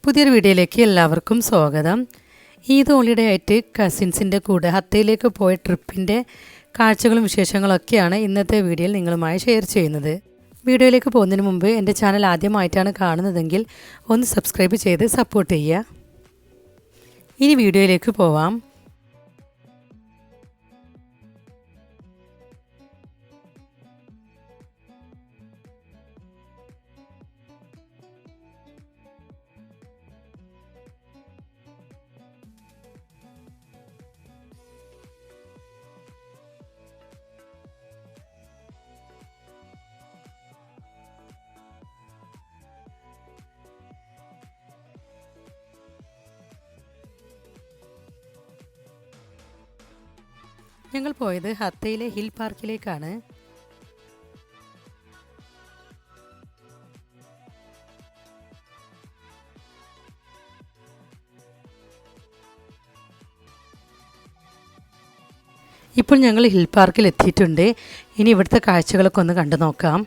പുതിയൊരു വീഡിയോയിലേക്ക് എല്ലാവർക്കും സ്വാഗതം. ഈദ് ഹോളിഡേ ആയിട്ട് കസിൻസിൻ്റെ കൂടെ ഹത്തയിലേക്ക് പോയ ട്രിപ്പിൻ്റെ കാഴ്ചകളും വിശേഷങ്ങളൊക്കെയാണ് ഇന്നത്തെ വീഡിയോയിൽ നിങ്ങളുമായി ഷെയർ ചെയ്യുന്നത്. വീഡിയോയിലേക്ക് പോകുന്നതിന് മുമ്പ് എൻ്റെ ചാനൽ ആദ്യമായിട്ടാണ് കാണുന്നതെങ്കിൽ ഒന്ന് സബ്സ്ക്രൈബ് ചെയ്ത് സപ്പോർട്ട് ചെയ്യുക. ഇനി വീഡിയോയിലേക്ക് പോവാം. ഞങ്ങൾ പോയത് ഹത്തയിലെ ഹിൽ പാർക്കിലേക്കാണ്. ഇപ്പോൾ ഞങ്ങൾ ഹിൽ പാർക്കിൽ എത്തിയിട്ടുണ്ട്. ഇനി ഇവിടുത്തെ കാഴ്ചകളൊക്കെ ഒന്ന് കണ്ടു നോക്കാം.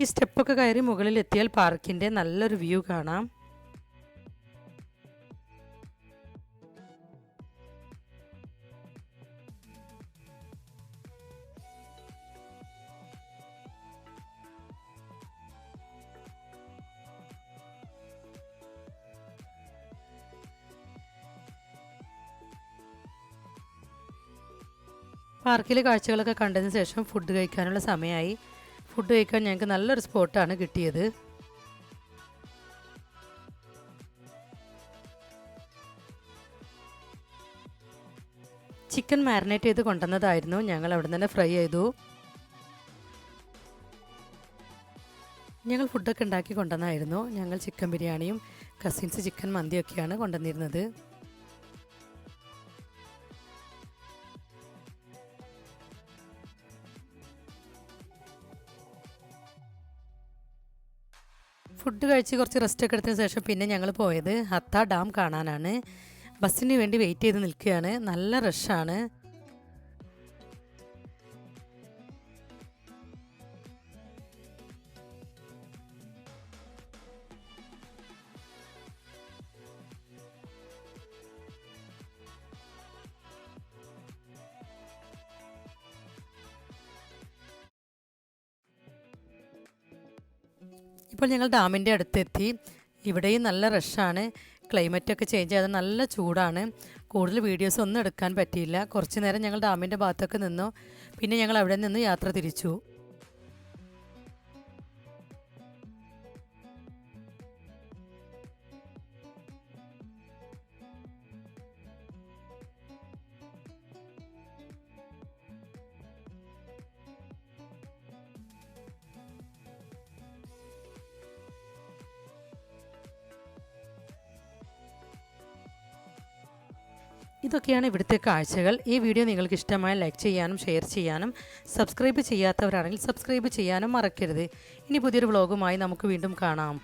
ഈ സ്റ്റെപ്പൊക്കെ കയറി മുകളിൽ എത്തിയാൽ പാർക്കിൻ്റെ നല്ലൊരു വ്യൂ കാണാം. പാർക്കിലെ കാഴ്ചകളൊക്കെ കണ്ടതിന് ശേഷം ഫുഡ് കഴിക്കാനുള്ള സമയമായി. ഫുഡ് കഴിക്കാൻ ഞങ്ങൾക്ക് നല്ലൊരു സ്പോട്ടാണ് കിട്ടിയത്. ചിക്കൻ മാരിനേറ്റ് ചെയ്ത് കൊണ്ടുവന്നതായിരുന്നു. ഞങ്ങൾ അവിടെ തന്നെ ഫ്രൈ ചെയ്തു. ഞങ്ങൾ ഫുഡൊക്കെ ഉണ്ടാക്കി കൊണ്ടുവന്നായിരുന്നു. ഞങ്ങൾ ചിക്കൻ ബിരിയാണിയും കസിൻസ് ചിക്കൻ മന്തിയൊക്കെയാണ് കൊണ്ടുവന്നിരുന്നത്. ഫുഡ് കഴിച്ച് കുറച്ച് റെസ്റ്റൊക്കെ എടുത്തതിന് ശേഷം പിന്നെ ഞങ്ങൾ പോയത് ഹത്ത ഡാം കാണാനാണ്. ബസ്സിന് വേണ്ടി വെയിറ്റ് ചെയ്ത് നിൽക്കുകയാണ്. നല്ല റഷാണ്. ഇപ്പോൾ ഞങ്ങൾ ഡാമിൻ്റെ അടുത്തെത്തി. ഇവിടെയും നല്ല റഷാണ്. ക്ലൈമറ്റൊക്കെ ചേഞ്ച് ചെയ്ത് നല്ല ചൂടാണ്. കൂടുതൽ വീഡിയോസ് ഒന്നും എടുക്കാൻ പറ്റിയില്ല. കുറച്ച് നേരം ഞങ്ങൾ ഡാമിൻ്റെ ഭാഗത്തൊക്കെ നിന്നു. പിന്നെ ഞങ്ങൾ അവിടെ നിന്ന് യാത്ര തിരിച്ചു. ഇതൊക്കെയാണ് ഇവിടുത്തെ കാഴ്ചകൾ. ഈ വീഡിയോ നിങ്ങൾക്ക് ഇഷ്ടമായ ലൈക്ക് ചെയ്യാനും ഷെയർ ചെയ്യാനും സബ്സ്ക്രൈബ് ചെയ്യാത്തവരാണെങ്കിൽ സബ്സ്ക്രൈബ് ചെയ്യാനും മറക്കരുത്. ഇനി പുതിയൊരു വ്ളോഗുമായി നമുക്ക് വീണ്ടും കാണാം.